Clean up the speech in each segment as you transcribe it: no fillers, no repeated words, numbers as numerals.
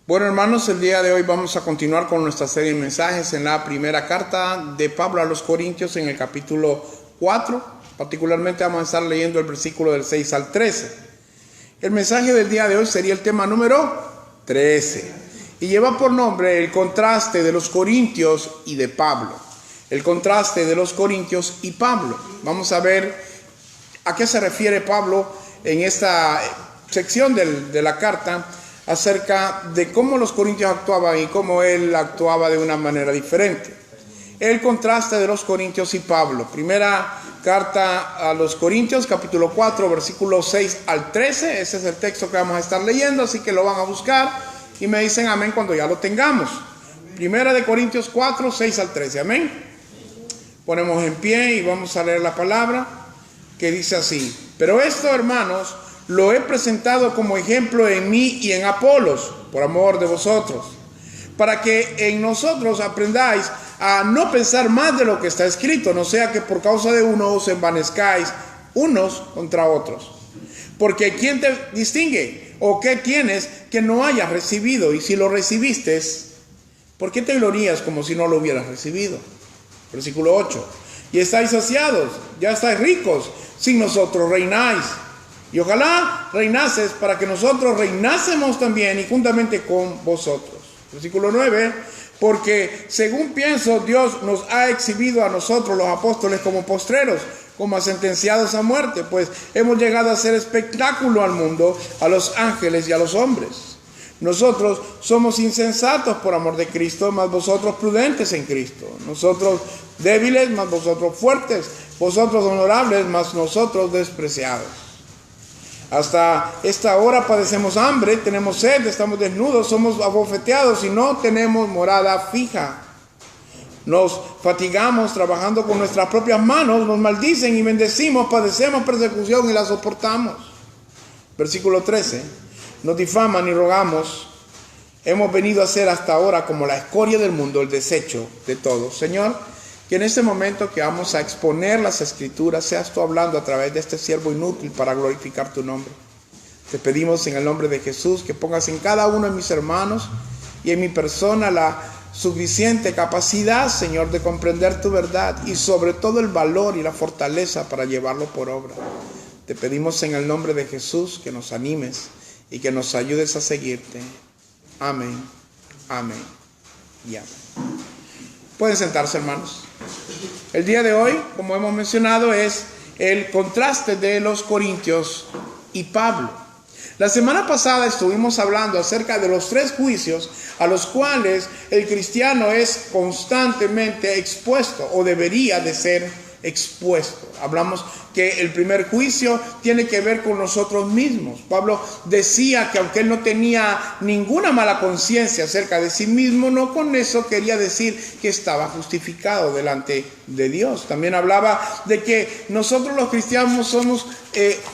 Bueno, hermanos, el día de hoy vamos a continuar con nuestra serie de mensajes en la primera carta de Pablo a los Corintios en el capítulo 4. Particularmente vamos a estar leyendo el versículo del 6 al 13. El mensaje del día de hoy sería el tema número 13 y lleva por nombre el contraste de los Corintios y de Pablo. El contraste de los Corintios y Pablo. Vamos a ver a qué se refiere Pablo en esta sección de la carta acerca de cómo los corintios actuaban y cómo él actuaba de una manera diferente. El contraste de los corintios y Pablo. Primera carta a los Corintios, capítulo 4, versículos 6 al 13. Ese es el texto que vamos a estar leyendo, así que lo van a buscar y me dicen amén cuando ya lo tengamos. Primera de Corintios 4, 6 al 13. Amén. Ponemos en pie y vamos a leer la palabra que dice así: pero esto, hermanos, lo he presentado como ejemplo en mí y en Apolos, por amor de vosotros, para que en nosotros aprendáis a no pensar más de lo que está escrito, no sea que por causa de uno os envanezcáis unos contra otros. Porque ¿quién te distingue? ¿O qué tienes que no hayas recibido? Y si lo recibiste, ¿por qué te glorías como si no lo hubieras recibido? Versículo 8. Y estáis saciados, ya estáis ricos, sin nosotros reináis. Y ojalá reinases para que nosotros reinásemos también y juntamente con vosotros. Versículo 9. Porque según pienso, Dios nos ha exhibido a nosotros los apóstoles como postreros, como a sentenciados a muerte, pues hemos llegado a ser espectáculo al mundo, a los ángeles y a los hombres. Nosotros somos insensatos por amor de Cristo, mas vosotros prudentes en Cristo. Nosotros débiles, mas vosotros fuertes. Vosotros honorables, mas nosotros despreciados. Hasta esta hora padecemos hambre, tenemos sed, estamos desnudos, somos abofeteados y no tenemos morada fija. Nos fatigamos trabajando con nuestras propias manos, nos maldicen y bendecimos, padecemos persecución y la soportamos. Versículo 13. Nos difaman y rogamos. Hemos venido a ser hasta ahora como la escoria del mundo, el desecho de todos. Señor, que en este momento que vamos a exponer las Escrituras, seas tú hablando a través de este siervo inútil para glorificar tu nombre. Te pedimos en el nombre de Jesús que pongas en cada uno de mis hermanos y en mi persona la suficiente capacidad, Señor, de comprender tu verdad y sobre todo el valor y la fortaleza para llevarlo por obra. Te pedimos en el nombre de Jesús que nos animes y que nos ayudes a seguirte. Amén, amén y amén. Pueden sentarse, hermanos. El día de hoy, como hemos mencionado, es el contraste de los Corintios y Pablo. La semana pasada estuvimos hablando acerca de los 3 juicios a los cuales el cristiano es constantemente expuesto o debería de ser expuesto. Hablamos que el primer juicio tiene que ver con nosotros mismos. Pablo decía que aunque él no tenía ninguna mala conciencia acerca de sí mismo, no con eso quería decir que estaba justificado delante de Dios. También hablaba de que nosotros los cristianos somos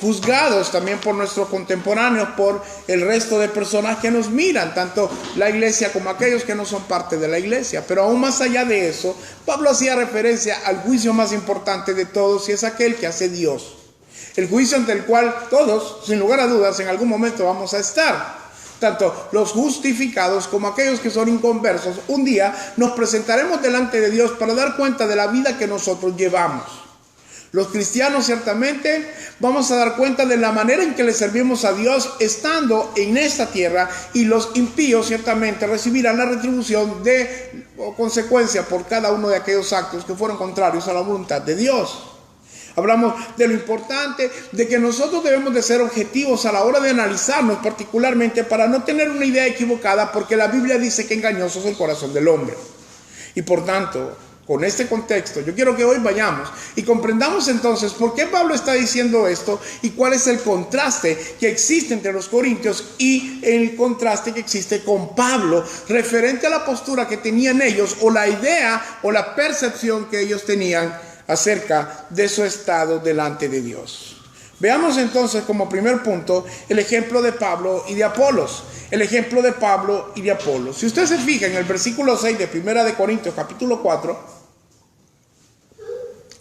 juzgados también por nuestros contemporáneos, por el resto de personas que nos miran, tanto la iglesia como aquellos que no son parte de la iglesia. Pero aún más allá de eso, Pablo hacía referencia al juicio más importante de todos, y es aquel que hace Dios. El juicio ante el cual todos, sin lugar a dudas, en algún momento vamos a estar. Tanto los justificados como aquellos que son inconversos, un día nos presentaremos delante de Dios para dar cuenta de la vida que nosotros llevamos. Los cristianos ciertamente vamos a dar cuenta de la manera en que le servimos a Dios estando en esta tierra, y los impíos ciertamente recibirán la retribución o consecuencia por cada uno de aquellos actos que fueron contrarios a la voluntad de Dios. Hablamos de lo importante de que nosotros debemos de ser objetivos a la hora de analizarnos, particularmente para no tener una idea equivocada, porque la Biblia dice que engañoso es el corazón del hombre. Y por tanto, con este contexto, yo quiero que hoy vayamos y comprendamos entonces por qué Pablo está diciendo esto y cuál es el contraste que existe entre los corintios y el contraste que existe con Pablo referente a la postura que tenían ellos, o la idea o la percepción que ellos tenían acerca de su estado delante de Dios. Veamos entonces como primer punto el ejemplo de Pablo y de Apolos. El ejemplo de Pablo y de Apolos. Si usted se fija en el versículo 6 de Primera de Corintios capítulo 4,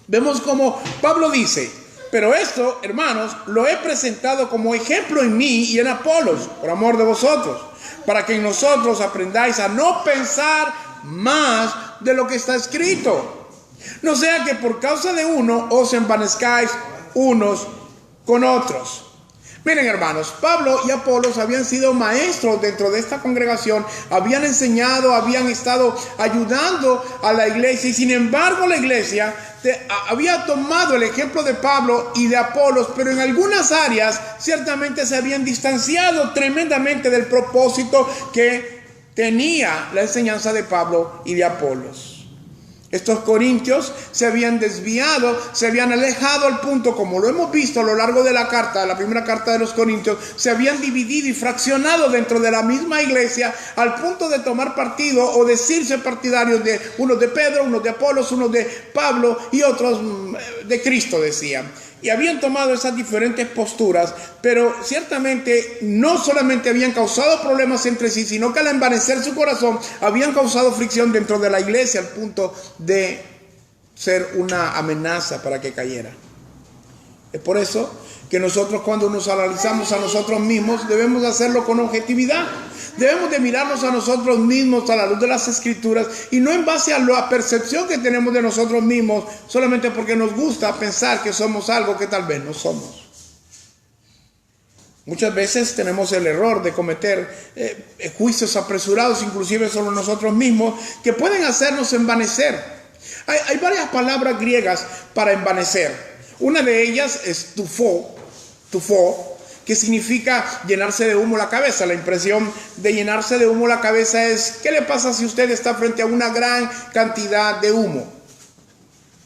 vemos como Pablo dice: pero esto, hermanos, lo he presentado como ejemplo en mí y en Apolos, por amor de vosotros, para que en nosotros aprendáis a no pensar más de lo que está escrito. No sea que por causa de uno os envanezcáis unos con otros. Miren, hermanos, Pablo y Apolos habían sido maestros dentro de esta congregación, habían enseñado, habían estado ayudando a la iglesia, y sin embargo la iglesia había tomado el ejemplo de Pablo y de Apolos, pero en algunas áreas ciertamente se habían distanciado tremendamente del propósito que tenía la enseñanza de Pablo y de Apolos. Estos corintios se habían desviado, se habían alejado al punto, como lo hemos visto a lo largo de la carta, la primera carta de los corintios, se habían dividido y fraccionado dentro de la misma iglesia al punto de tomar partido o decirse partidarios de unos de Pedro, unos de Apolos, unos de Pablo y otros de Cristo, decían. Y habían tomado esas diferentes posturas, pero ciertamente no solamente habían causado problemas entre sí, sino que al envanecer su corazón habían causado fricción dentro de la iglesia al punto de ser una amenaza para que cayera. Es por eso que nosotros, cuando nos analizamos a nosotros mismos, debemos hacerlo con objetividad. Debemos de mirarnos a nosotros mismos a la luz de las Escrituras y no en base a la percepción que tenemos de nosotros mismos, solamente porque nos gusta pensar que somos algo que tal vez no somos. Muchas veces tenemos el error de cometer juicios apresurados, inclusive sobre nosotros mismos, que pueden hacernos envanecer. Hay varias palabras griegas para envanecer. Una de ellas es tufo, que significa llenarse de humo la cabeza. La impresión de llenarse de humo la cabeza es: ¿qué le pasa si usted está frente a una gran cantidad de humo?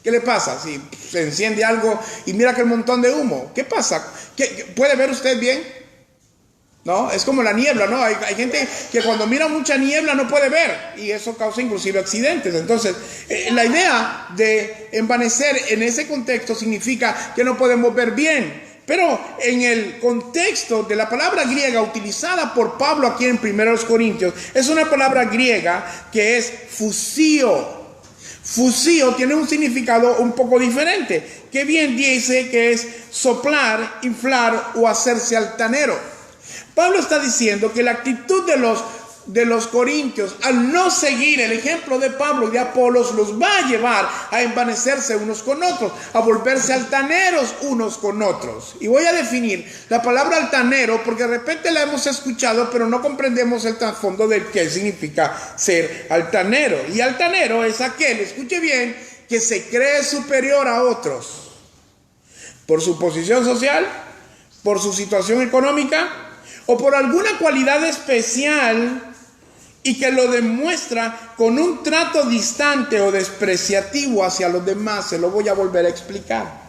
¿Qué le pasa si se enciende algo y mira aquel montón de humo? ¿Qué pasa? ¿Puede ver usted bien? ¿No? Es como la niebla, ¿no? Hay gente que cuando mira mucha niebla no puede ver, y eso causa inclusive accidentes. Entonces, la idea de envanecer en ese contexto significa que no podemos ver bien. Pero en el contexto de la palabra griega utilizada por Pablo aquí en 1 Corintios, es una palabra griega que es fusio. Fusio tiene un significado un poco diferente, que bien dice que es soplar, inflar o hacerse altanero. Pablo está diciendo que la actitud de los corintios, al no seguir el ejemplo de Pablo y de Apolos, los va a llevar a envanecerse unos con otros, a volverse altaneros unos con otros. Y voy a definir la palabra altanero porque de repente la hemos escuchado, pero no comprendemos el trasfondo de qué significa ser altanero. Y altanero es aquel, escuche bien, que se cree superior a otros por su posición social, por su situación económica o por alguna cualidad especial, y que lo demuestra con un trato distante o despreciativo hacia los demás. Se lo voy a volver a explicar.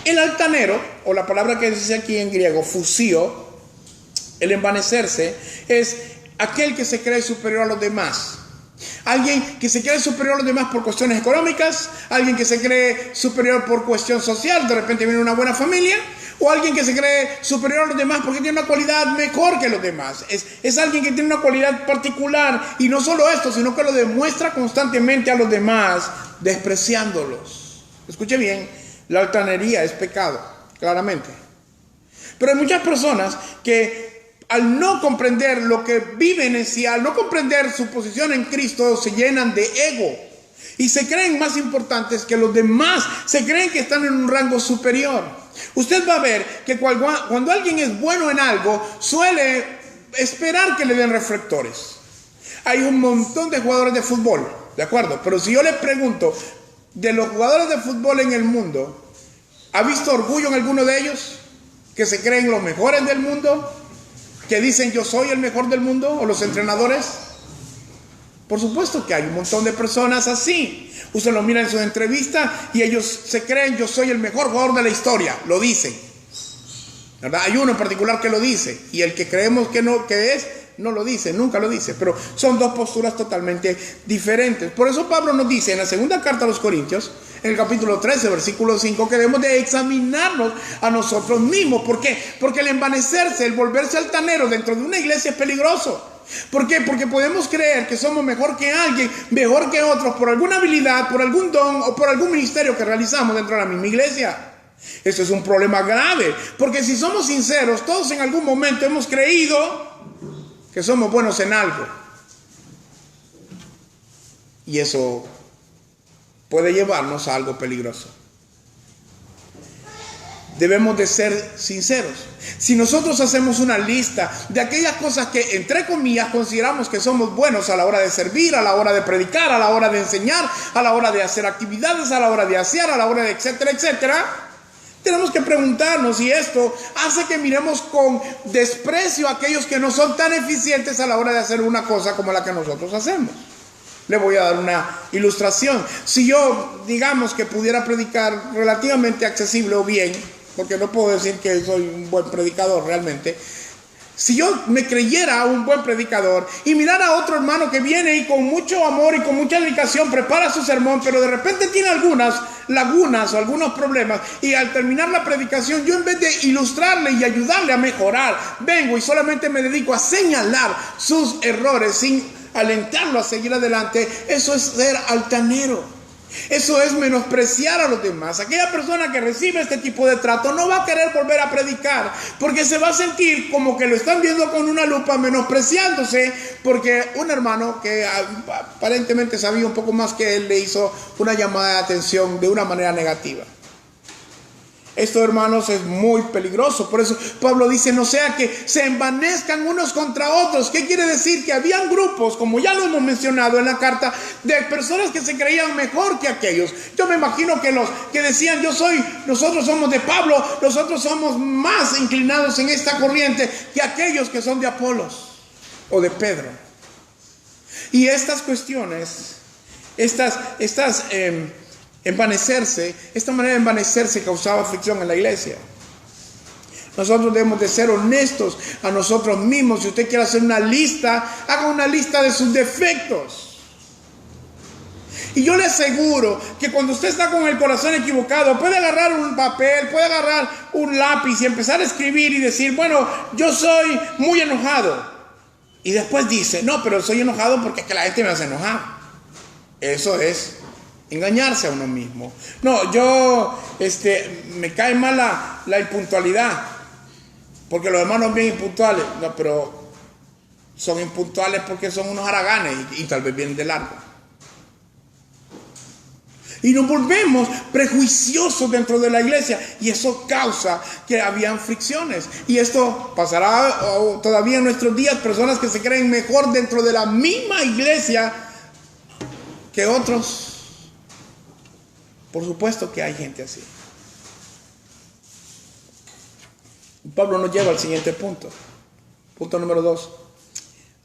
El altanero, o la palabra que dice aquí en griego, fusio, el envanecerse, es aquel que se cree superior a los demás. Alguien que se cree superior a los demás por cuestiones económicas, alguien que se cree superior por cuestión social, de repente viene una buena familia, o alguien que se cree superior a los demás porque tiene una cualidad mejor que los demás. Es alguien que tiene una cualidad particular, y no solo esto, sino que lo demuestra constantemente a los demás, despreciándolos. Escuche bien, la altanería es pecado, claramente. Pero hay muchas personas que al no comprender lo que viven en sí, al no comprender su posición en Cristo, se llenan de ego y se creen más importantes que los demás, se creen que están en un rango superior. Usted va a ver que cuando alguien es bueno en algo, suele esperar que le den reflectores. Hay un montón de jugadores de fútbol, ¿de acuerdo? Pero si yo le pregunto, de los jugadores de fútbol en el mundo, ¿ha visto orgullo en alguno de ellos? ¿Que se creen los mejores del mundo? ¿Que dicen yo soy el mejor del mundo? ¿O los entrenadores? Por supuesto que hay un montón de personas así. Usted lo mira en sus entrevistas y ellos se creen yo soy el mejor jugador de la historia. Lo dicen, ¿verdad? Hay uno en particular que lo dice, y el que creemos que no lo dice, nunca lo dice. Pero son dos posturas totalmente diferentes. Por eso Pablo nos dice en la segunda carta a los Corintios, en el capítulo 13, versículo 5, que debemos de examinarnos a nosotros mismos. ¿Por qué? Porque el envanecerse, el volverse altanero dentro de una iglesia es peligroso. ¿Por qué? Porque podemos creer que somos mejor que alguien, mejor que otros, por alguna habilidad, por algún don o por algún ministerio que realizamos dentro de la misma iglesia. Eso es un problema grave, porque si somos sinceros, todos en algún momento hemos creído que somos buenos en algo. Y eso puede llevarnos a algo peligroso. Debemos de ser sinceros. Si nosotros hacemos una lista de aquellas cosas que, entre comillas, consideramos que somos buenos a la hora de servir, a la hora de predicar, a la hora de enseñar, a la hora de hacer actividades, a la hora de asear, a la hora de etcétera, etcétera, tenemos que preguntarnos si esto hace que miremos con desprecio a aquellos que no son tan eficientes a la hora de hacer una cosa como la que nosotros hacemos. Le voy a dar una ilustración. Si yo, digamos, que pudiera predicar relativamente accesible o bien, porque no puedo decir que soy un buen predicador realmente. Si yo me creyera un buen predicador y mirara a otro hermano que viene y con mucho amor y con mucha dedicación prepara su sermón, pero de repente tiene algunas lagunas o algunos problemas, y al terminar la predicación, yo en vez de ilustrarle y ayudarle a mejorar, vengo y solamente me dedico a señalar sus errores sin alentarlo a seguir adelante, eso es ser altanero. Eso es menospreciar a los demás. Aquella persona que recibe este tipo de trato no va a querer volver a predicar, porque se va a sentir como que lo están viendo con una lupa, menospreciándose, porque un hermano que aparentemente sabía un poco más que él le hizo una llamada de atención de una manera negativa. Esto, hermanos, es muy peligroso. Por eso Pablo dice, no sea que se envanezcan unos contra otros. ¿Qué quiere decir? Que habían grupos, como ya lo hemos mencionado en la carta, de personas que se creían mejor que aquellos. Yo me imagino que los que decían, nosotros somos de Pablo, nosotros somos más inclinados en esta corriente que aquellos que son de Apolos o de Pedro. Y estas cuestiones, esta manera de envanecerse causaba aflicción en la iglesia. Nosotros debemos de ser honestos a nosotros mismos. Si usted quiere hacer una lista, haga una lista de sus defectos. Y yo le aseguro que cuando usted está con el corazón equivocado, puede agarrar un papel, puede agarrar un lápiz y empezar a escribir y decir, bueno, yo soy muy enojado. Y después dice, no, pero soy enojado porque es que la gente me hace enojar. Eso es engañarse a uno mismo. No, me cae mal la impuntualidad, porque los hermanos bien impuntuales. No, pero son impuntuales porque son unos haraganes y tal vez vienen de largo. Y nos volvemos prejuiciosos dentro de la iglesia, y eso causa que habían fricciones. Y esto pasará todavía en nuestros días, personas que se creen mejor dentro de la misma iglesia que otros. Por supuesto que hay gente así. Pablo nos lleva al siguiente punto. Punto número 2.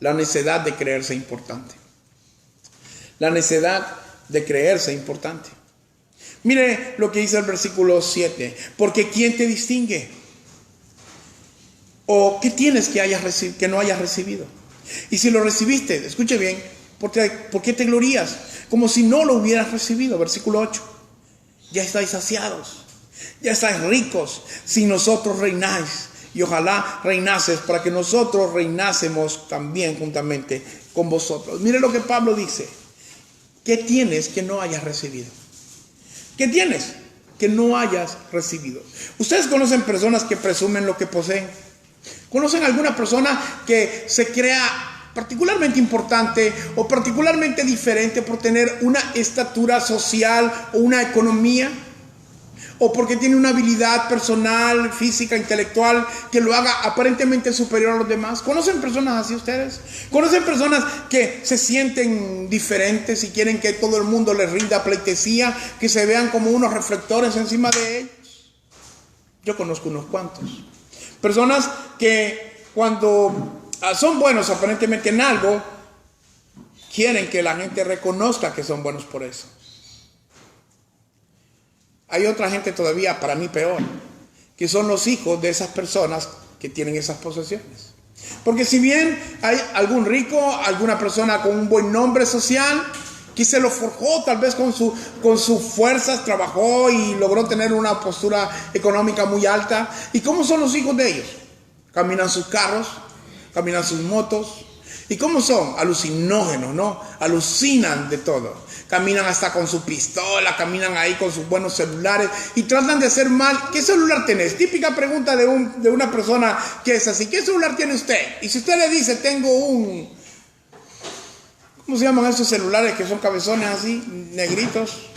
La necedad de creerse importante. La necedad de creerse importante. Mire lo que dice el versículo 7. Porque ¿quién te distingue? ¿O qué tienes que no hayas recibido? Y si lo recibiste, escuche bien, ¿por qué te glorías? Como si no lo hubieras recibido. Versículo 8. Ya estáis saciados, ya estáis ricos, si nosotros reináis. Y ojalá reinases para que nosotros reinásemos también juntamente con vosotros. Mire lo que Pablo dice. ¿Qué tienes que no hayas recibido? ¿Qué tienes que no hayas recibido? ¿Ustedes conocen personas que presumen lo que poseen? ¿Conocen alguna persona que se crea particularmente importante o particularmente diferente por tener una estatura social o una economía? ¿O porque tiene una habilidad personal, física, intelectual que lo haga aparentemente superior a los demás? ¿Conocen personas así ustedes? ¿Conocen personas que se sienten diferentes y quieren que todo el mundo les rinda pleitesía, que se vean como unos reflectores encima de ellos? Yo conozco unos cuantos. Personas que cuando son buenos aparentemente en algo, quieren que la gente reconozca que son buenos por eso. Hay otra gente todavía, para mí peor, que son los hijos de esas personas que tienen esas posesiones. Porque si bien hay algún rico, alguna persona con un buen nombre social, que se lo forjó tal vez con sus fuerzas, trabajó y logró tener una postura económica muy alta. ¿Y cómo son los hijos de ellos? Caminan sus carros, caminan sus motos, ¿Y cómo son? Alucinógenos, ¿no? Alucinan de todo. Caminan hasta con su pistola, caminan ahí con sus buenos celulares y tratan de hacer mal. ¿Qué celular tenés? Típica pregunta de una persona que es así. ¿Qué celular tiene usted? Y si usted le dice, tengo un... ¿Cómo se llaman esos celulares que son cabezones así, negritos?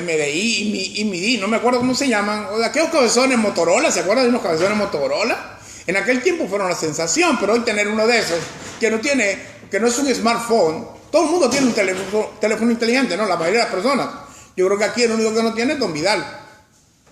MDI, no me acuerdo cómo se llaman. Aquellos cabezones Motorola, ¿se acuerdan de unos cabezones Motorola? En aquel tiempo fueron una sensación, pero hoy tener uno de esos que no es un smartphone. Todo el mundo tiene un teléfono inteligente, ¿no? La mayoría de las personas. Yo creo que aquí el único que no tiene es Don Vidal.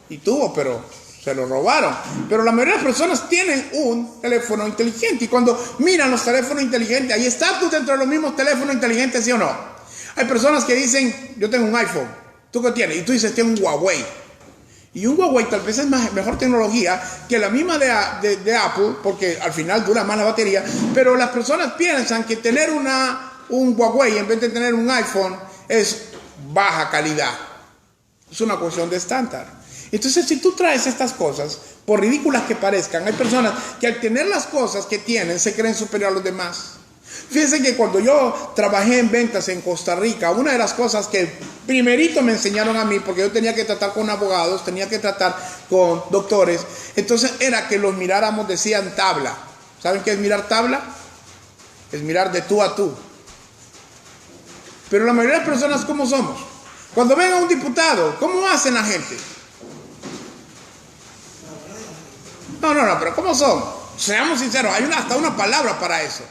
Y tuvo, pero se lo robaron. Pero la mayoría de las personas tienen un teléfono inteligente. Y cuando miran los teléfonos inteligentes, ahí está tú dentro de los mismos teléfonos inteligentes, ¿sí o no? Hay personas que dicen, yo tengo un iPhone. ¿Tú qué tienes? Y tú dices, tengo un Huawei. Y un Huawei tal vez es mejor tecnología que la misma de Apple, porque al final dura más la batería. Pero las personas piensan que tener un Huawei en vez de tener un iPhone es baja calidad. Es una cuestión de estándar. Entonces, si tú traes estas cosas, por ridículas que parezcan, hay personas que al tener las cosas que tienen se creen superior a los demás. Fíjense que cuando yo trabajé en ventas en Costa Rica, una de las cosas que primerito me enseñaron a mí, porque yo tenía que tratar con abogados, tenía que tratar con doctores, entonces era que los miráramos, decían tabla. ¿Saben qué es mirar tabla? Es mirar de tú a tú. Pero la mayoría de las personas, ¿cómo somos? Cuando ven a un diputado, ¿cómo hacen la gente? No, pero ¿cómo son? Seamos sinceros, hay hasta una palabra para eso.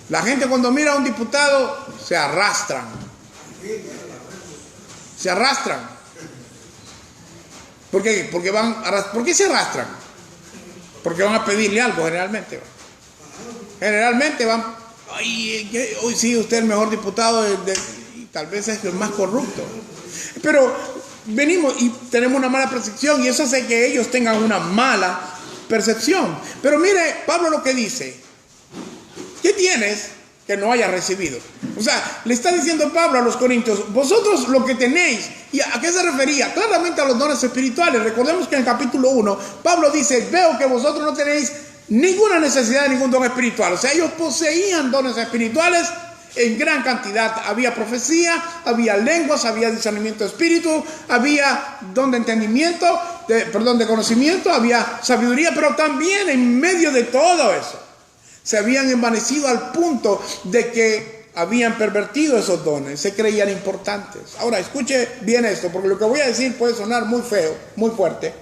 La gente cuando mira a un diputado se arrastran. Se arrastran. ¿Por qué? ¿Por qué se arrastran? Porque van a pedirle algo generalmente. Generalmente van, hoy sí, usted es el mejor diputado y tal vez es el más corrupto. Pero venimos y tenemos una mala percepción y eso hace que ellos tengan una mala percepción. Pero mire, Pablo lo que dice. ¿Qué tienes que no hayas recibido? O sea, le está diciendo Pablo a los corintios, vosotros lo que tenéis, ¿y a qué se refería? Claramente a los dones espirituales. Recordemos que en el capítulo 1, Pablo dice, veo que vosotros no tenéis ninguna necesidad de ningún don espiritual. O sea, ellos poseían dones espirituales en gran cantidad. Había profecía, había lenguas, había discernimiento de espíritu, había don de entendimiento, de conocimiento, había sabiduría, pero también en medio de todo eso se habían envanecido al punto de que habían pervertido esos dones, se creían importantes. Ahora, escuche bien esto, porque lo que voy a decir puede sonar muy feo, muy fuerte,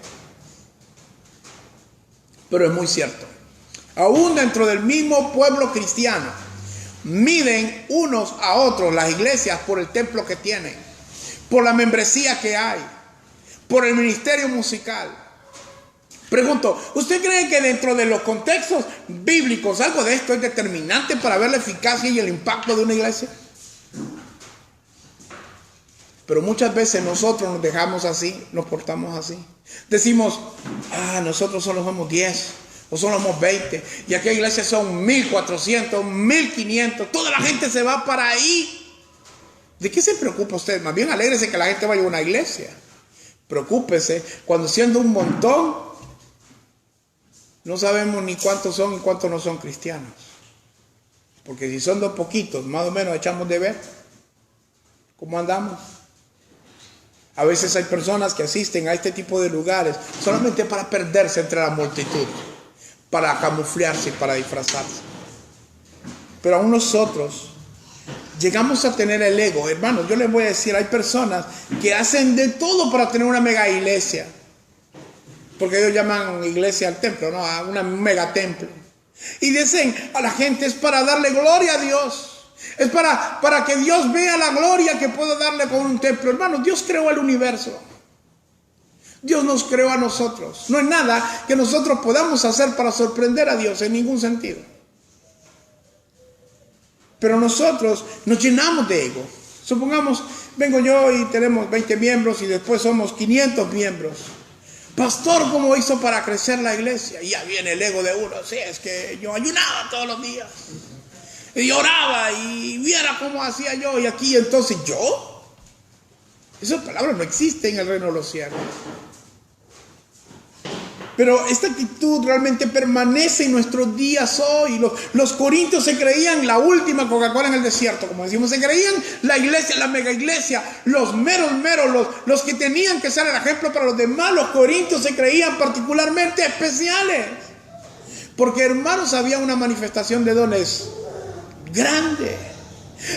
pero es muy cierto. Aún dentro del mismo pueblo cristiano, miden unos a otros las iglesias por el templo que tienen, por la membresía que hay, por el ministerio musical. Pregunto, ¿usted cree que dentro de los contextos bíblicos algo de esto es determinante para ver la eficacia y el impacto de una iglesia? Pero muchas veces nosotros nos dejamos así, nos portamos así. Decimos, nosotros solo somos 10 o solo somos 20 y aquí iglesias son 1400, 1500, toda la gente se va para ahí. ¿De qué se preocupa usted? Más bien alégrese que la gente vaya a una iglesia. Preocúpese cuando siendo un montón no sabemos ni cuántos son y cuántos no son cristianos. Porque si son dos poquitos, más o menos echamos de ver cómo andamos. A veces hay personas que asisten a este tipo de lugares solamente para perderse entre la multitud, para camuflarse y para disfrazarse. Pero aún nosotros llegamos a tener el ego. Hermanos, yo les voy a decir, hay personas que hacen de todo para tener una mega iglesia. Porque ellos llaman iglesia al templo, ¿no? A una mega templo. Y dicen a la gente, es para darle gloria a Dios. Es para que Dios vea la gloria que puedo darle con un templo. Hermanos, Dios creó el universo. Dios nos creó a nosotros. No hay nada que nosotros podamos hacer para sorprender a Dios en ningún sentido. Pero nosotros nos llenamos de ego. Supongamos, vengo yo y tenemos 20 miembros y después somos 500 miembros. Pastor, ¿cómo hizo para crecer la iglesia? Y ya viene el ego de uno. Sí, es que yo ayunaba todos los días. Y oraba y viera cómo hacía yo. Y aquí entonces yo. Esas palabras no existen en el reino de los cielos. Pero esta actitud realmente permanece en nuestros días hoy. Los corintios se creían la última Coca-Cola en el desierto, como decimos. Se creían la iglesia, la mega iglesia, los meros, los que tenían que ser el ejemplo para los demás. Los corintios se creían particularmente especiales. Porque, hermanos, había una manifestación de dones grande.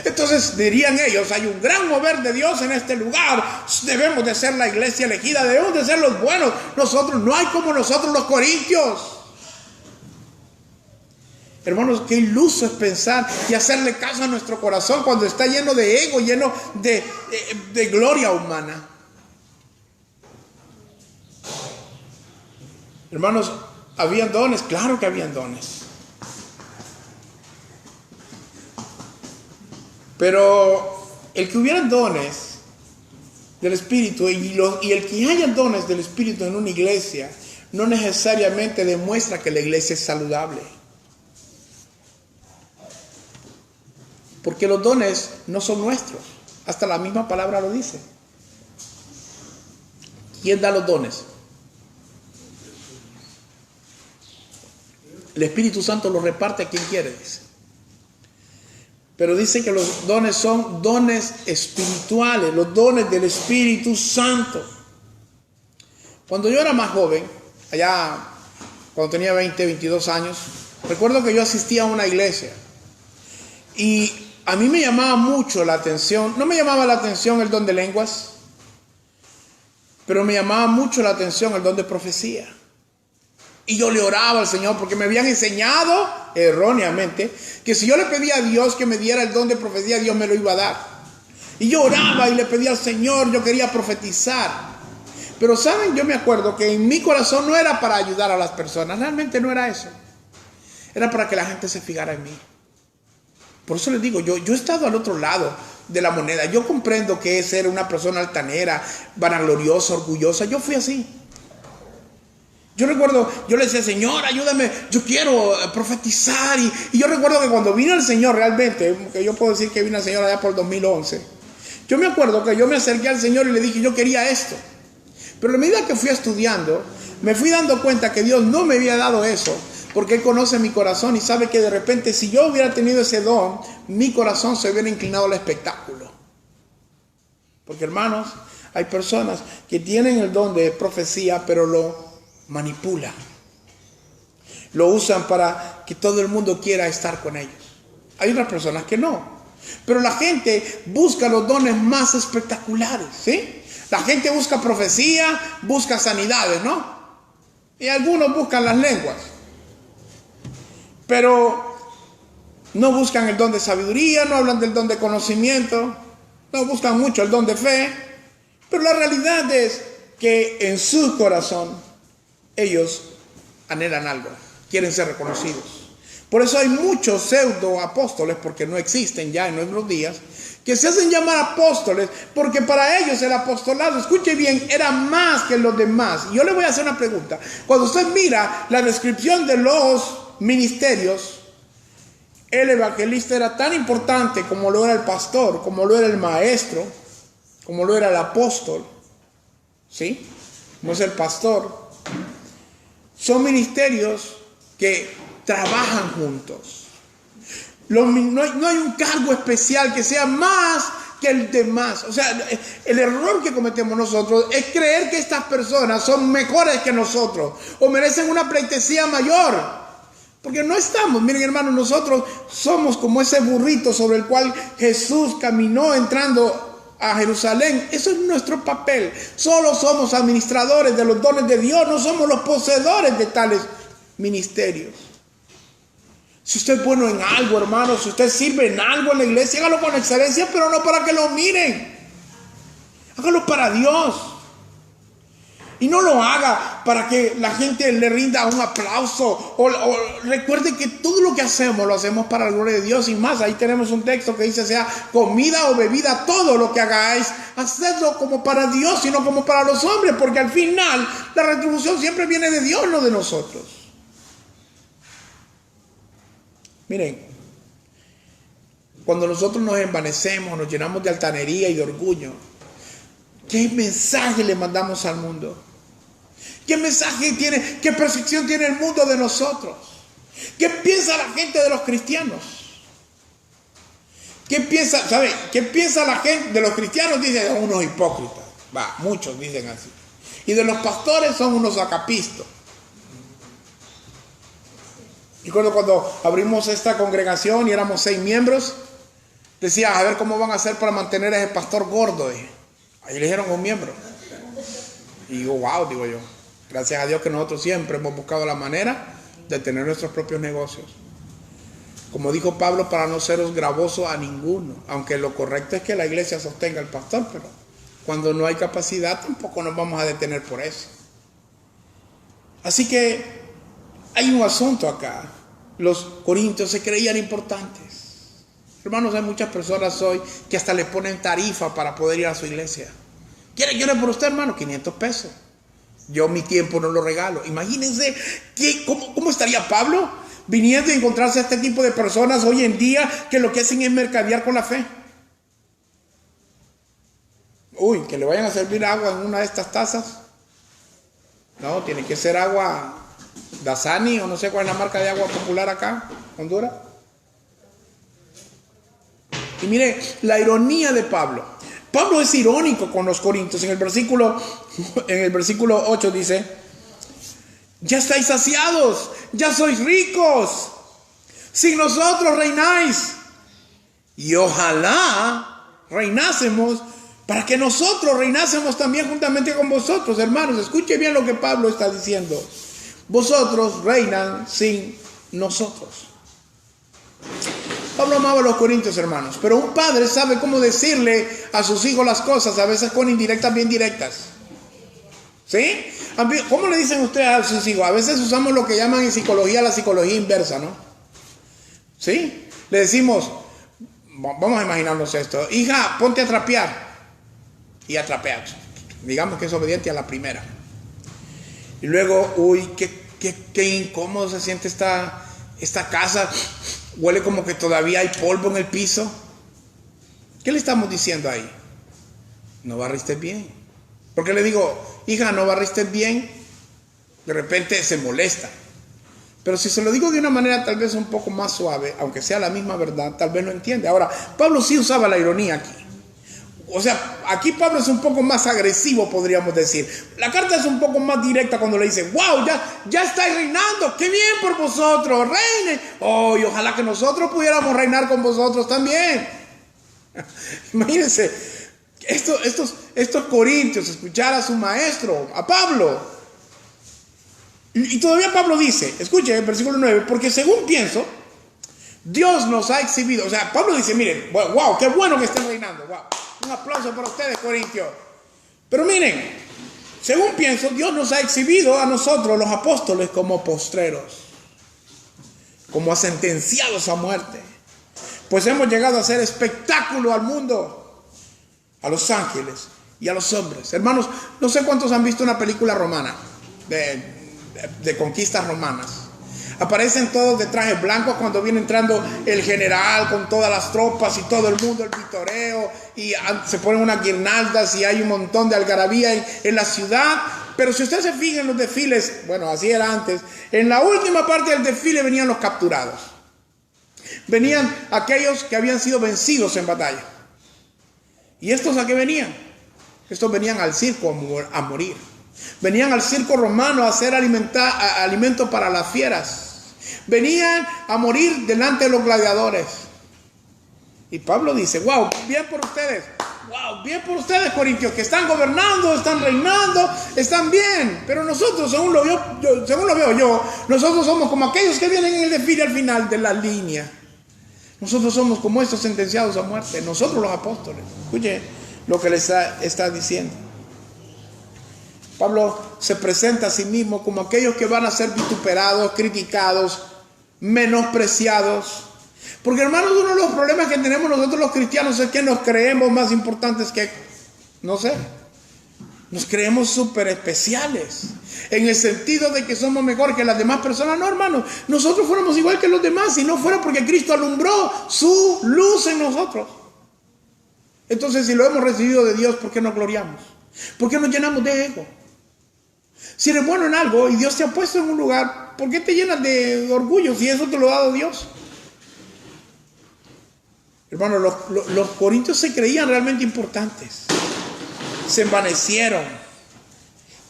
Entonces dirían ellos, hay un gran mover de Dios en este lugar, debemos de ser la iglesia elegida, debemos de ser los buenos, nosotros, no hay como nosotros los corintios. Hermanos, qué iluso es pensar y hacerle caso a nuestro corazón cuando está lleno de ego, lleno de gloria humana. Hermanos, ¿habían dones? Claro que habían dones. Pero el que hubieran dones del Espíritu y el que hayan dones del Espíritu en una iglesia no necesariamente demuestra que la iglesia es saludable. Porque los dones no son nuestros. Hasta la misma palabra lo dice. ¿Quién da los dones? El Espíritu Santo los reparte a quien quiere, dice. Pero dice que los dones son dones espirituales, los dones del Espíritu Santo. Cuando yo era más joven, allá cuando tenía 20, 22 años, recuerdo que yo asistía a una iglesia. Y a mí me llamaba mucho la atención, no me llamaba la atención el don de lenguas, pero me llamaba mucho la atención el don de profecía. Y yo le oraba al Señor porque me habían enseñado erróneamente que si yo le pedía a Dios que me diera el don de profecía, Dios me lo iba a dar. Y yo oraba y le pedía al Señor, yo quería profetizar. Pero saben, yo me acuerdo que en mi corazón no era para ayudar a las personas, realmente no era eso. Era para que la gente se fijara en mí. Por eso les digo, yo he estado al otro lado de la moneda. Yo comprendo que es ser una persona altanera, vanagloriosa, orgullosa. Yo fui así. Yo recuerdo, yo le decía, Señor, ayúdame, yo quiero profetizar. Y yo recuerdo que cuando vino el Señor realmente, que yo puedo decir que vino el Señor allá por el 2011, yo me acuerdo que yo me acerqué al Señor y le dije, yo quería esto. Pero a medida que fui estudiando, me fui dando cuenta que Dios no me había dado eso, porque Él conoce mi corazón y sabe que de repente si yo hubiera tenido ese don, mi corazón se hubiera inclinado al espectáculo. Porque, hermanos, hay personas que tienen el don de profecía, pero lo manipula, lo usan para que todo el mundo quiera estar con ellos. Hay otras personas que no, pero la gente busca los dones más espectaculares, ¿sí? La gente busca profecía, busca sanidades, ¿no? Y algunos buscan las lenguas, pero no buscan el don de sabiduría, no hablan del don de conocimiento, no buscan mucho el don de fe. Pero la realidad es que en su corazón ellos anhelan algo, quieren ser reconocidos. Por eso hay muchos pseudo apóstoles, porque no existen ya en nuestros días, que se hacen llamar apóstoles, porque para ellos el apostolado, escuche bien, era más que los demás. Y yo le voy a hacer una pregunta. Cuando usted mira la descripción de los ministerios, el evangelista era tan importante como lo era el pastor, como lo era el maestro, como lo era el apóstol, ¿sí? Como es el pastor. Son ministerios que trabajan juntos. No hay un cargo especial que sea más que el demás. O sea, el error que cometemos nosotros es creer que estas personas son mejores que nosotros o merecen una pleitesía mayor. Porque no estamos, miren hermanos, nosotros somos como ese burrito sobre el cual Jesús caminó entrando a Jerusalén. Eso es nuestro papel. Solo somos administradores de los dones de Dios, no somos los poseedores de tales ministerios. Si usted es bueno en algo, hermano, si usted sirve en algo en la iglesia, hágalo con excelencia, pero no para que lo miren. Hágalo para Dios. Y no lo haga para que la gente le rinda un aplauso. O recuerde que todo lo que hacemos, lo hacemos para la gloria de Dios y más. Ahí tenemos un texto que dice, sea comida o bebida, todo lo que hagáis, hacedlo como para Dios y no como para los hombres. Porque al final la retribución siempre viene de Dios, no de nosotros. Miren, cuando nosotros nos envanecemos, nos llenamos de altanería y de orgullo, ¿qué mensaje le mandamos al mundo? ¿Qué mensaje tiene? ¿Qué percepción tiene el mundo de nosotros? ¿Qué piensa la gente de los cristianos? ¿Qué piensa, sabe? ¿Qué piensa la gente de los cristianos? Dicen, son unos hipócritas. Muchos dicen así. Y de los pastores son unos acapistos. Y cuando abrimos esta congregación y éramos 6 miembros, decía, a ver cómo van a hacer para mantener a ese pastor gordo. Ahí le dijeron un miembro. Y digo, wow, digo yo. Gracias a Dios que nosotros siempre hemos buscado la manera de tener nuestros propios negocios. Como dijo Pablo, para no seros gravosos a ninguno. Aunque lo correcto es que la iglesia sostenga al pastor, pero cuando no hay capacidad tampoco nos vamos a detener por eso. Así que hay un asunto acá. Los corintios se creían importantes. Hermanos, hay muchas personas hoy que hasta le ponen tarifa para poder ir a su iglesia. ¿Quiere por usted, hermano? 500 pesos. Yo mi tiempo no lo regalo. Imagínense cómo estaría Pablo viniendo a encontrarse a este tipo de personas hoy en día que lo que hacen es mercadear con la fe. Uy, que le vayan a servir agua en una de estas tazas. No, tiene que ser agua Dasani o no sé cuál es la marca de agua popular acá, Honduras. Y mire, la ironía de Pablo. Pablo es irónico con los corintios. En el versículo 8 dice, ya estáis saciados, ya sois ricos, sin nosotros reináis. Y ojalá reinásemos para que nosotros reinásemos también juntamente con vosotros. Hermanos, escuche bien lo que Pablo está diciendo. Vosotros reinan sin nosotros. Pablo amaba a los corintios, hermanos, pero un padre sabe cómo decirle a sus hijos las cosas, a veces con indirectas bien directas. ¿Sí? ¿Cómo le dicen ustedes a sus hijos? A veces usamos lo que llaman en psicología la psicología inversa, ¿no? ¿Sí? Le decimos, vamos a imaginarnos esto, hija, ponte a trapear. Y a trapear. Digamos que es obediente a la primera. Y luego, uy, qué incómodo se siente esta casa. Huele como que todavía hay polvo en el piso. ¿Qué le estamos diciendo ahí? No barriste bien. Porque le digo, hija, no barriste bien, de repente se molesta. Pero si se lo digo de una manera tal vez un poco más suave, aunque sea la misma verdad, tal vez lo entiende. Ahora, Pablo sí usaba la ironía aquí. O sea, aquí Pablo es un poco más agresivo, podríamos decir. La carta es un poco más directa cuando le dice, wow, ya estáis reinando, qué bien por vosotros, reinen. Oh, y ojalá que nosotros pudiéramos reinar con vosotros también. Imagínense, estos corintios, escuchar a su maestro, a Pablo. Y todavía Pablo dice, escuche el versículo 9, porque según pienso, Dios nos ha exhibido. O sea, Pablo dice, miren, wow, qué bueno que estén reinando, wow. Un aplauso para ustedes, corintios. Pero miren, según pienso, Dios nos ha exhibido a nosotros, los apóstoles, como postreros, como a sentenciados a muerte. Pues hemos llegado a hacer espectáculo al mundo, a los ángeles y a los hombres. Hermanos, no sé cuántos han visto una película romana, de conquistas romanas. Aparecen todos de trajes blancos cuando viene entrando el general con todas las tropas y todo el mundo, el vitoreo, y se ponen unas guirnaldas y hay un montón de algarabía en la ciudad. Pero si usted se fija en los desfiles, bueno, así era antes, en la última parte del desfile venían los capturados. Venían aquellos que habían sido vencidos en batalla. ¿Y estos a qué venían? Estos venían al circo a morir. Venían al circo romano a hacer alimento para las fieras. Venían a morir delante de los gladiadores. Y Pablo dice, wow, bien por ustedes. Wow, bien por ustedes, corintios, que están gobernando, están reinando, están bien. Pero nosotros, según lo veo yo, nosotros somos como aquellos que vienen en el desfile al final de la línea. Nosotros somos como estos sentenciados a muerte. Nosotros los apóstoles. Escuche lo que les está diciendo. Pablo se presenta a sí mismo como aquellos que van a ser vituperados, criticados, menospreciados. Porque, hermanos, uno de los problemas que tenemos nosotros los cristianos es que nos creemos más importantes que, no sé, nos creemos súper especiales. En el sentido de que somos mejor que las demás personas. No, hermanos, nosotros fuéramos igual que los demás si no fuera porque Cristo alumbró su luz en nosotros. Entonces, si lo hemos recibido de Dios, ¿por qué nos gloriamos? ¿Por qué nos llenamos de ego? Si eres bueno en algo y Dios te ha puesto en un lugar, ¿por qué te llenas de orgullo si eso te lo ha dado Dios? Hermano, los corintios se creían realmente importantes. Se envanecieron.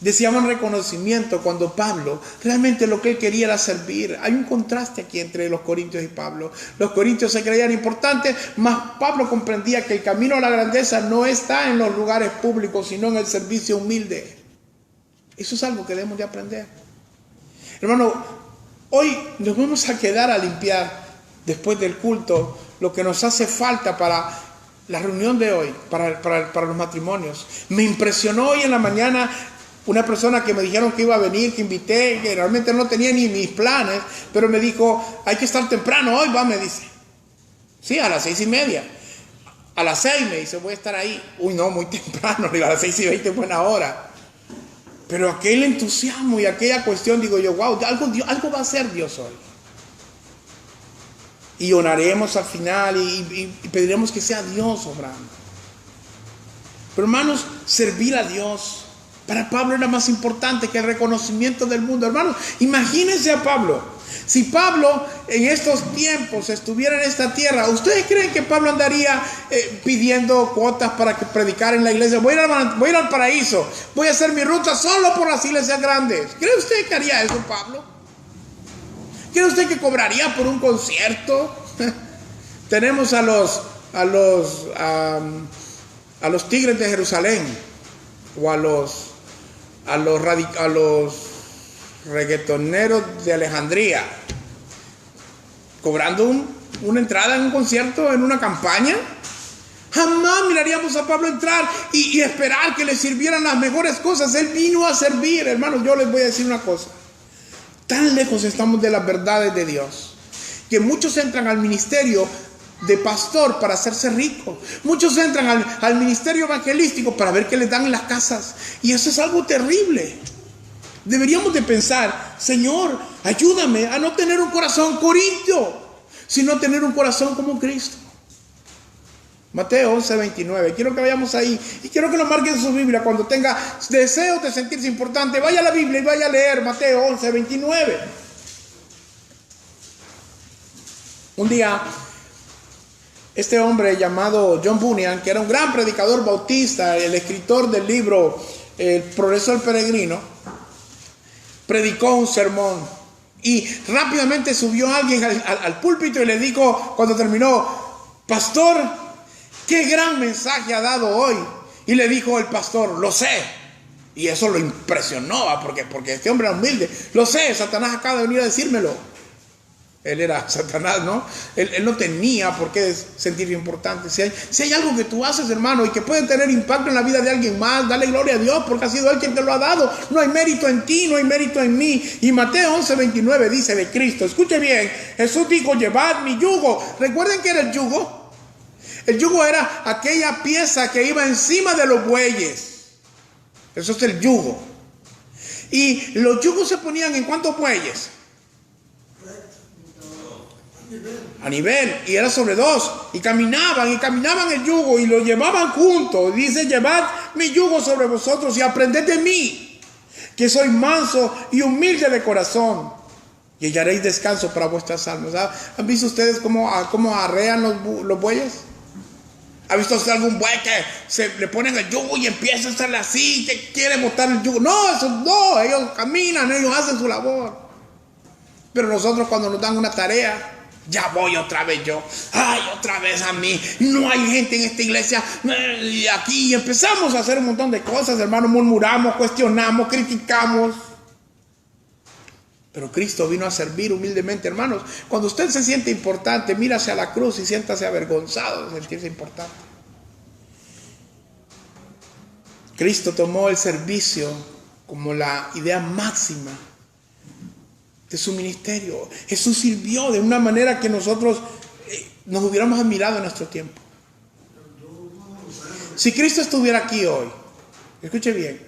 Deseaban reconocimiento cuando Pablo, realmente lo que él quería era servir. Hay un contraste aquí entre los corintios y Pablo. Los corintios se creían importantes, mas Pablo comprendía que el camino a la grandeza no está en los lugares públicos, sino en el servicio humilde. Eso es algo que debemos de aprender. Hermano, hoy nos vamos a quedar a limpiar después del culto lo que nos hace falta para la reunión de hoy, para los matrimonios. Me impresionó hoy en la mañana una persona que me dijeron que iba a venir, que invité, que realmente no tenía ni mis planes, pero me dijo, hay que estar temprano hoy, va, me dice. Sí, a las 6:30. A las 6 me dice, voy a estar ahí. Uy, no, muy temprano, digo, a las 6:20 es buena hora. Pero aquel entusiasmo y aquella cuestión, digo yo, wow, algo va a hacer Dios hoy. Y oraremos al final y pediremos que sea Dios obrando. Pero hermanos, servir a Dios para Pablo era más importante que el reconocimiento del mundo. Hermanos, imagínense a Pablo. Si Pablo en estos tiempos estuviera en esta tierra, ¿ustedes creen que Pablo andaría pidiendo cuotas para que predicar en la iglesia? Voy a ir al paraíso, voy a hacer mi ruta solo por las iglesias grandes. ¿Cree usted que haría eso, Pablo? ¿Cree usted que cobraría por un concierto? Tenemos a los tigres de Jerusalén, o a los reggaetoneros de Alejandría, cobrando una entrada en un concierto, en una campaña. Jamás miraríamos a Pablo entrar y esperar que le sirvieran las mejores cosas. Él vino a servir. Hermanos, yo les voy a decir una cosa. Tan lejos estamos de las verdades de Dios, que muchos entran al ministerio de pastor para hacerse rico. Muchos entran al ministerio evangelístico para ver qué les dan en las casas. Y eso es algo terrible. Deberíamos de pensar, Señor, ayúdame a no tener un corazón corintio, sino tener un corazón como Cristo. Mateo 11:29. Quiero que vayamos ahí y quiero que lo marquen en su Biblia. Cuando tenga deseos de sentirse importante, vaya a la Biblia y vaya a leer Mateo 11:29. Un día, este hombre llamado John Bunyan, que era un gran predicador bautista, el escritor del libro El Progreso del Peregrino, predicó un sermón y rápidamente subió alguien al púlpito y le dijo, cuando terminó, pastor, qué gran mensaje ha dado hoy. Y le dijo el pastor, lo sé. Y eso lo impresionó, porque este hombre era humilde. Lo sé, Satanás acaba de venir a decírmelo. Él era Satanás, ¿no? Él no tenía por qué sentirse importante. Si hay algo que tú haces, hermano, y que puede tener impacto en la vida de alguien más, dale gloria a Dios, porque ha sido Él quien te lo ha dado. No hay mérito en ti, no hay mérito en mí. Y Mateo 11:29 dice de Cristo, escuche bien, Jesús dijo, llevad mi yugo. ¿Recuerden qué era el yugo? El yugo era aquella pieza que iba encima de los bueyes. Eso es el yugo. Y los yugos se ponían en ¿cuántos bueyes? A nivel, y era sobre dos, y caminaban el yugo y lo llevaban juntos. Dice, llevad mi yugo sobre vosotros y aprended de mí, que soy manso y humilde de corazón, y hallaréis descanso para vuestras almas. ¿Han visto ustedes cómo arrean los bueyes? ¿Ha visto usted algún buey que se le ponen el yugo y empieza a hacerle así, que quiere botar el yugo? No, eso no, ellos caminan, ellos hacen su labor. Pero nosotros cuando nos dan una tarea, ya voy otra vez yo, ay, otra vez a mí, no hay gente en esta iglesia, y aquí empezamos a hacer un montón de cosas, hermano, murmuramos, cuestionamos, criticamos. Pero Cristo vino a servir humildemente, hermanos. Cuando usted se siente importante, mira hacia la cruz y siéntase avergonzado de sentirse importante. Cristo tomó el servicio como la idea máxima de su ministerio. Jesús sirvió de una manera que nosotros nos hubiéramos admirado en nuestro tiempo. Si Cristo estuviera aquí hoy, escuche bien,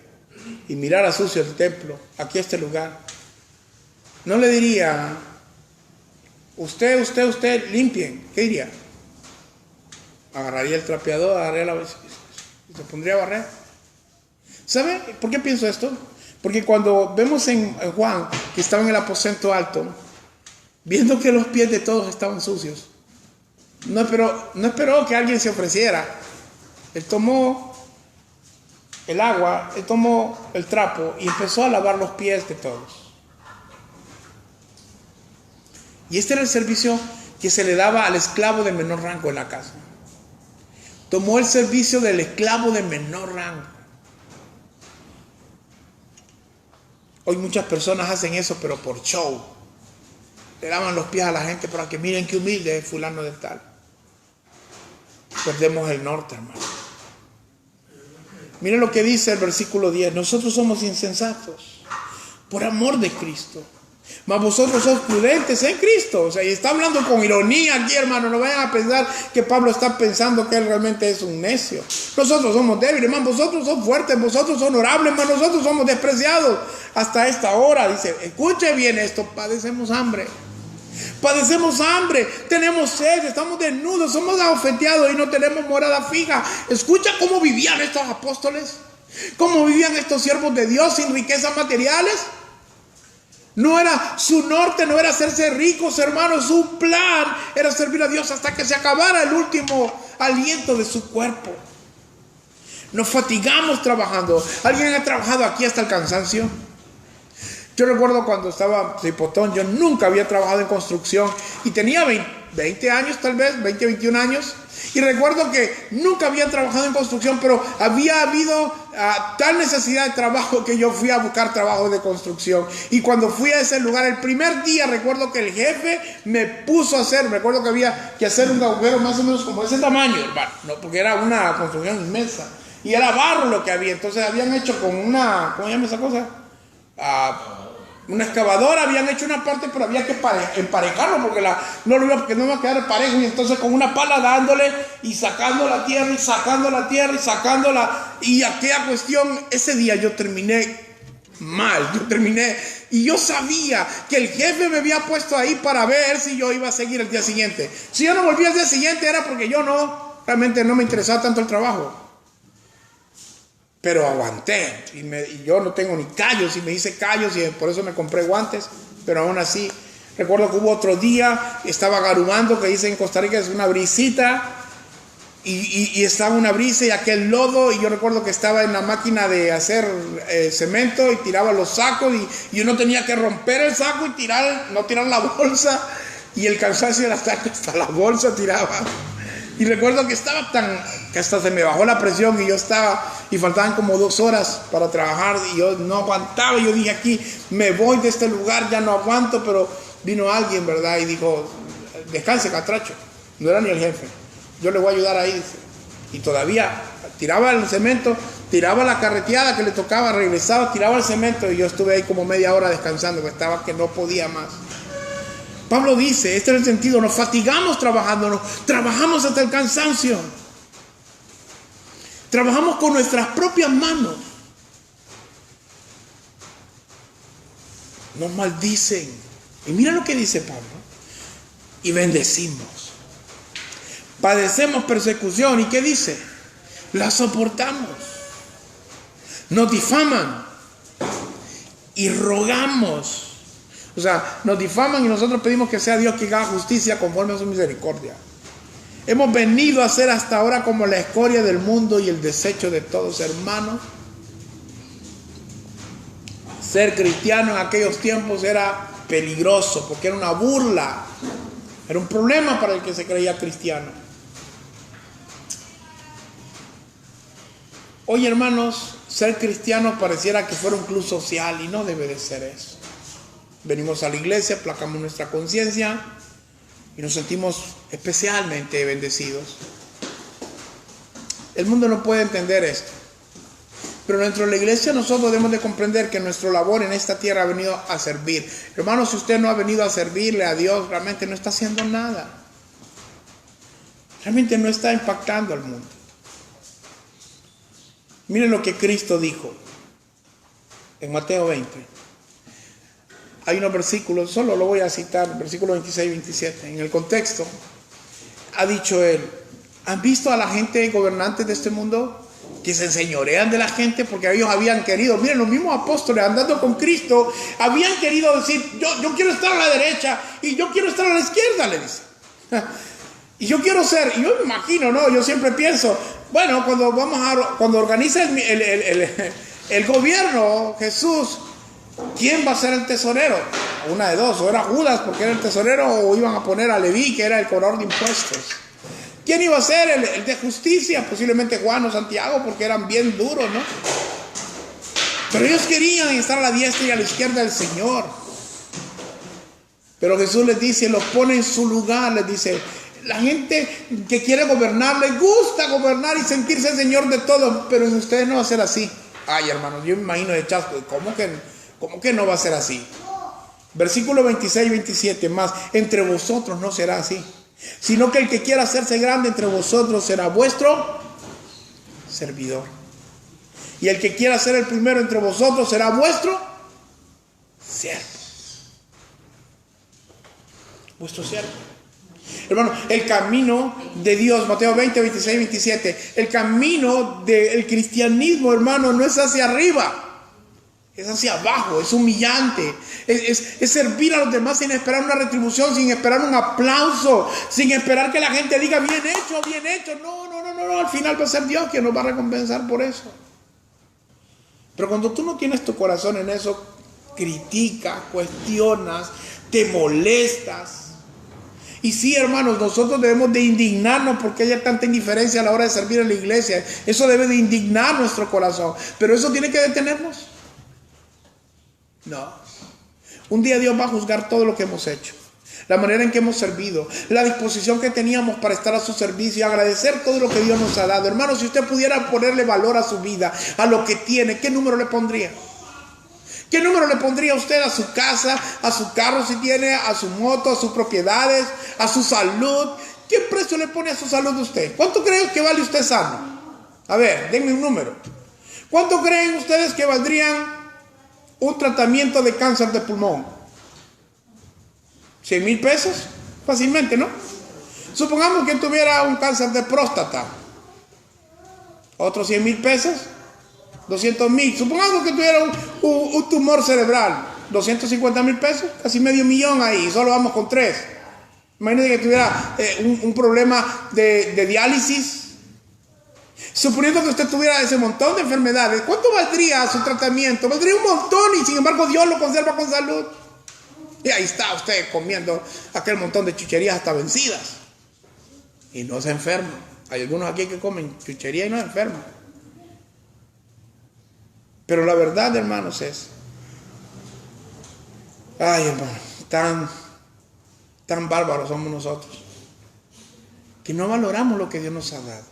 y mirara sucio el templo, aquí este lugar, no le diría, usted, limpien. ¿Qué diría? Agarraría el trapeador, agarraría la vez y se pondría a barrer. ¿Sabe por qué pienso esto? Porque cuando vemos en Juan que estaba en el aposento alto, viendo que los pies de todos estaban sucios, no esperó que alguien se ofreciera. Él tomó el agua, él tomó el trapo y empezó a lavar los pies de todos. Y este era el servicio que se le daba al esclavo de menor rango en la casa. Tomó el servicio del esclavo de menor rango. Hoy muchas personas hacen eso, pero por show. Le lavan los pies a la gente para que miren qué humilde es fulano de tal. Perdemos el norte, hermano. Miren lo que dice el versículo 10. Nosotros somos insensatos por amor de Cristo, mas vosotros sois prudentes en Cristo. O sea, y está hablando con ironía aquí, hermano. No vayan a pensar que Pablo está pensando que él realmente es un necio. Nosotros somos débiles, hermano. Vosotros sois fuertes, vosotros sois honorables, hermano. Nosotros somos despreciados hasta esta hora. Dice, escuche bien esto, padecemos hambre. Padecemos hambre, tenemos sed, estamos desnudos, somos abofeteados y no tenemos morada fija. Escucha cómo vivían estos apóstoles, cómo vivían estos siervos de Dios sin riquezas materiales. No era su norte, no era hacerse ricos, hermanos. Su plan era servir a Dios hasta que se acabara el último aliento de su cuerpo. Nos fatigamos trabajando. ¿Alguien ha trabajado aquí hasta el cansancio? Yo recuerdo cuando estaba cipotón, yo nunca había trabajado en construcción y tenía 20 años tal vez, 20, 21 años. Y recuerdo que nunca había trabajado en construcción, pero había habido tal necesidad de trabajo que yo fui a buscar trabajo de construcción. Y cuando fui a ese lugar, el primer día, recuerdo que el jefe me puso a hacer, recuerdo que había que hacer un agujero más o menos como de ese tamaño, hermano, ¿no? Porque era una construcción inmensa. Y era barro lo que había, entonces habían hecho con una, ¿cómo se llama esa cosa? Una excavadora, habían hecho una parte, pero había que emparejarlo porque no iba a quedar parejo. Y entonces con una pala dándole y sacando la tierra y sacando la tierra y sacándola. Y aquella cuestión, ese día yo terminé mal. Y yo sabía que el jefe me había puesto ahí para ver si yo iba a seguir el día siguiente. Si yo no volvía al día siguiente era porque realmente no me interesaba tanto el trabajo. Pero aguanté y yo no tengo ni callos y me hice callos y por eso me compré guantes, pero aún así recuerdo que hubo otro día, estaba garubando, que dicen en Costa Rica es una brisita y estaba una brisa y aquel lodo, y yo recuerdo que estaba en la máquina de hacer cemento y tiraba los sacos y uno tenía que romper el saco y no tirar la bolsa, y el cansancio era hasta la bolsa tiraba. Y recuerdo que estaba que hasta se me bajó la presión y faltaban como 2 horas para trabajar y yo no aguantaba. Yo dije, aquí me voy de este lugar, ya no aguanto, pero vino alguien, ¿verdad? Y dijo, descanse, catracho. No era ni el jefe, yo le voy a ayudar ahí, dice. Y todavía tiraba el cemento, tiraba la carreteada que le tocaba, regresaba, tiraba el cemento y yo estuve ahí como media hora descansando, que estaba que no podía más. Pablo dice, este es el sentido, nos fatigamos trabajando, trabajamos hasta el cansancio. Trabajamos con nuestras propias manos. Nos maldicen. Y mira lo que dice Pablo. Y bendecimos. Padecemos persecución. ¿Y qué dice? La soportamos. Nos difaman. Y rogamos. O sea, nos difaman y nosotros pedimos que sea Dios quien haga justicia conforme a su misericordia. Hemos venido a ser hasta ahora como la escoria del mundo y el desecho de todos, hermanos. Ser cristiano en aquellos tiempos era peligroso porque era una burla. Era un problema para el que se creía cristiano. Hoy, hermanos, ser cristiano pareciera que fuera un club social y no debe de ser eso. Venimos a la iglesia, aplacamos nuestra conciencia y nos sentimos especialmente bendecidos. El mundo no puede entender esto. Pero dentro de la iglesia nosotros debemos de comprender que nuestra labor en esta tierra ha venido a servir. Hermano, si usted no ha venido a servirle a Dios, realmente no está haciendo nada. Realmente no está impactando al mundo. Miren lo que Cristo dijo en Mateo 20. Hay unos versículos, solo lo voy a citar, versículos 26 y 27. En el contexto, ha dicho él, ¿han visto a la gente gobernante de este mundo? que se enseñorean de la gente, porque ellos habían querido, miren, los mismos apóstoles andando con Cristo, habían querido decir, yo quiero estar a la derecha y yo quiero estar a la izquierda, le dice. Y yo quiero ser, y yo me imagino, ¿no? Yo siempre pienso, bueno, cuando organiza el gobierno, Jesús, ¿quién va a ser el tesorero? Una de dos, o era Judas porque era el tesorero, o iban a poner a Leví, que era el cobrador de impuestos. ¿Quién iba a ser el de justicia? Posiblemente Juan o Santiago, porque eran bien duros, ¿no? Pero ellos querían estar a la diestra y a la izquierda del Señor. Pero Jesús les dice, los pone en su lugar, les dice, la gente que quiere gobernar, le gusta gobernar y sentirse el Señor de todo, pero en ustedes no va a ser así. Ay, hermanos, yo me imagino de chasco, ¿cómo que no va a ser así? Versículo 26 y 27 más, entre vosotros no será así, sino que el que quiera hacerse grande entre vosotros será vuestro servidor. Y el que quiera ser el primero entre vosotros será vuestro siervo. Vuestro siervo. Hermano, el camino de Dios, Mateo 20, 26, 27, el camino del cristianismo, hermano, no es hacia arriba. Es hacia abajo, es humillante, es servir a los demás sin esperar una retribución, sin esperar un aplauso, sin esperar que la gente diga bien hecho. No, al final va a ser Dios quien nos va a recompensar por eso. Pero cuando tú no tienes tu corazón en eso, criticas, cuestionas, te molestas. Y sí, hermanos, nosotros debemos de indignarnos porque haya tanta indiferencia a la hora de servir en la iglesia. Eso debe de indignar nuestro corazón, pero eso tiene que detenernos. No. Un día Dios va a juzgar todo lo que hemos hecho, la manera en que hemos servido, la disposición que teníamos para estar a su servicio y agradecer todo lo que Dios nos ha dado. Hermano, si usted pudiera ponerle valor a su vida, a lo que tiene, ¿qué número le pondría? ¿Qué número le pondría usted a su casa, a su carro si tiene, a su moto, a sus propiedades, a su salud? ¿Qué precio le pone a su salud usted? ¿Cuánto creen que vale usted sano? A ver, denme un número. ¿Cuánto creen ustedes que valdrían un tratamiento de cáncer de pulmón? ¿100,000 pesos? Fácilmente, ¿no? Supongamos que tuviera un cáncer de próstata. ¿Otros 100,000 pesos? 200,000. Supongamos que tuviera un tumor cerebral. 250,000 pesos. Casi $500,000 ahí. Solo vamos con 3. Imagínate que tuviera un problema de diálisis. Suponiendo que usted tuviera ese montón de enfermedades, ¿cuánto valdría su tratamiento? Valdría un montón y sin embargo Dios lo conserva con salud. Y ahí está usted comiendo aquel montón de chucherías hasta vencidas. Y no se enferma. Hay algunos aquí que comen chuchería y no se enferman. Pero la verdad, hermanos, es... Ay, hermano, tan bárbaros somos nosotros, que no valoramos lo que Dios nos ha dado.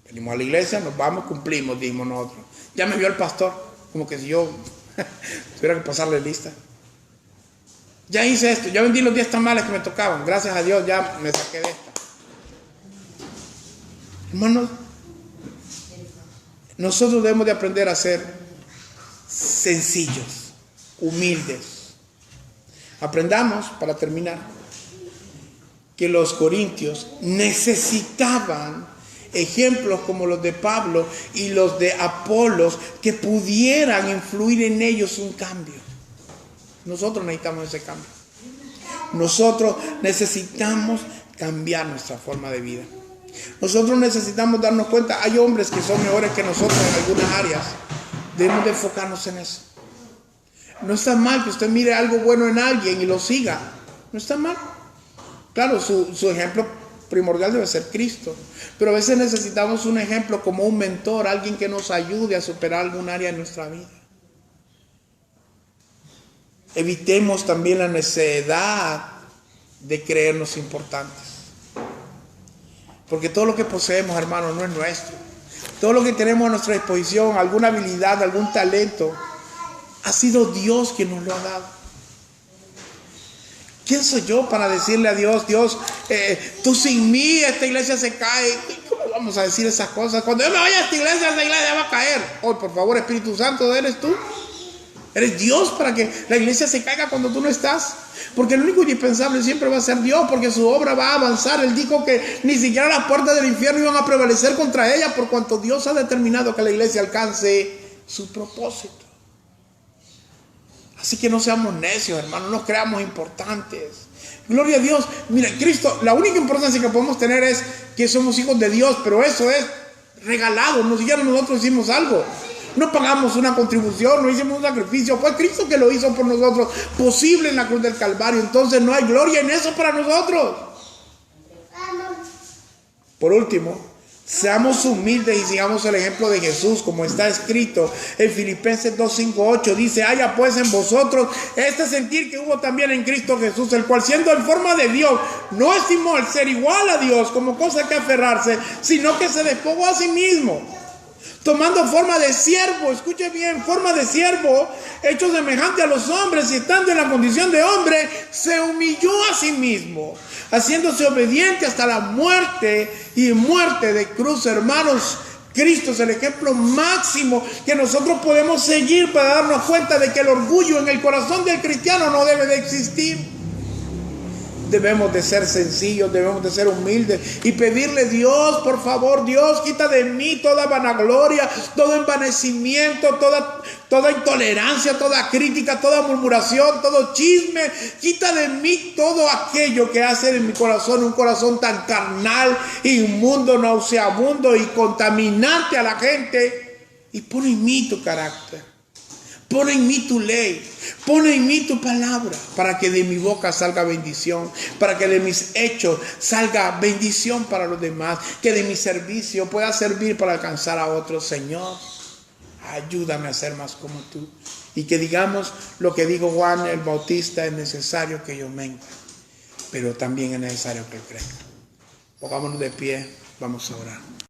Venimos a la iglesia, nos vamos, cumplimos, dijimos nosotros. Ya me vio el pastor, como que si yo tuviera que pasarle lista. Ya hice esto, ya vendí los 10 tamales que me tocaban. Gracias a Dios ya me saqué de esta. Hermanos, nosotros debemos de aprender a ser sencillos, humildes. Aprendamos, para terminar, que los corintios necesitaban ejemplos como los de Pablo y los de Apolos que pudieran influir en ellos un cambio. Nosotros necesitamos ese cambio. Nosotros necesitamos cambiar nuestra forma de vida. Nosotros necesitamos darnos cuenta, hay hombres que son mejores que nosotros en algunas áreas. Debemos de enfocarnos en eso. No está mal que usted mire algo bueno en alguien y lo siga. No está mal. Claro, su ejemplo primordial debe ser Cristo. Pero a veces necesitamos un ejemplo como un mentor, alguien que nos ayude a superar algún área de nuestra vida. Evitemos también la necedad de creernos importantes. Porque todo lo que poseemos, hermanos, no es nuestro. Todo lo que tenemos a nuestra disposición, alguna habilidad, algún talento, ha sido Dios quien nos lo ha dado. ¿Quién soy yo para decirle a Dios, tú sin mí esta iglesia se cae? ¿Cómo vamos a decir esas cosas? Cuando yo me vaya a esta iglesia va a caer. Oh, por favor, Espíritu Santo, ¿eres tú? ¿Eres Dios para que la iglesia se caiga cuando tú no estás? Porque el único indispensable siempre va a ser Dios, porque su obra va a avanzar. Él dijo que ni siquiera las puertas del infierno iban a prevalecer contra ella, por cuanto Dios ha determinado que la iglesia alcance su propósito. Así que no seamos necios, hermanos, no nos creamos importantes. Gloria a Dios. Mira, Cristo, la única importancia que podemos tener es que somos hijos de Dios, pero eso es regalado, ni siquiera nosotros hicimos algo. No pagamos una contribución, no hicimos un sacrificio. Fue Cristo que lo hizo por nosotros, posible en la cruz del Calvario. Entonces no hay gloria en eso para nosotros. Por último, seamos humildes y sigamos el ejemplo de Jesús, como está escrito en Filipenses 2:5-8. Dice: haya pues en vosotros este sentir que hubo también en Cristo Jesús, el cual siendo en forma de Dios, no estimó el ser igual a Dios como cosa que aferrarse, sino que se despojó a sí mismo, tomando forma de siervo, escuche bien, forma de siervo, hecho semejante a los hombres, y estando en la condición de hombre, se humilló a sí mismo, haciéndose obediente hasta la muerte y muerte de cruz. Hermanos, Cristo es el ejemplo máximo que nosotros podemos seguir para darnos cuenta de que el orgullo en el corazón del cristiano no debe de existir. Debemos de ser sencillos, debemos de ser humildes y pedirle: Dios, por favor, Dios, quita de mí toda vanagloria, todo envanecimiento, toda intolerancia, toda crítica, toda murmuración, todo chisme. Quita de mí todo aquello que hace de mi corazón un corazón tan carnal, inmundo, nauseabundo y contaminante a la gente. Y pon en mí tu carácter. Pon en mí tu ley, pon en mí tu palabra, para que de mi boca salga bendición, para que de mis hechos salga bendición para los demás, que de mi servicio pueda servir para alcanzar a otros. Señor, ayúdame a ser más como tú. Y que digamos lo que dijo Juan el Bautista: es necesario que yo mengue, pero también es necesario que él crezca. Pongámonos de pie, vamos a orar.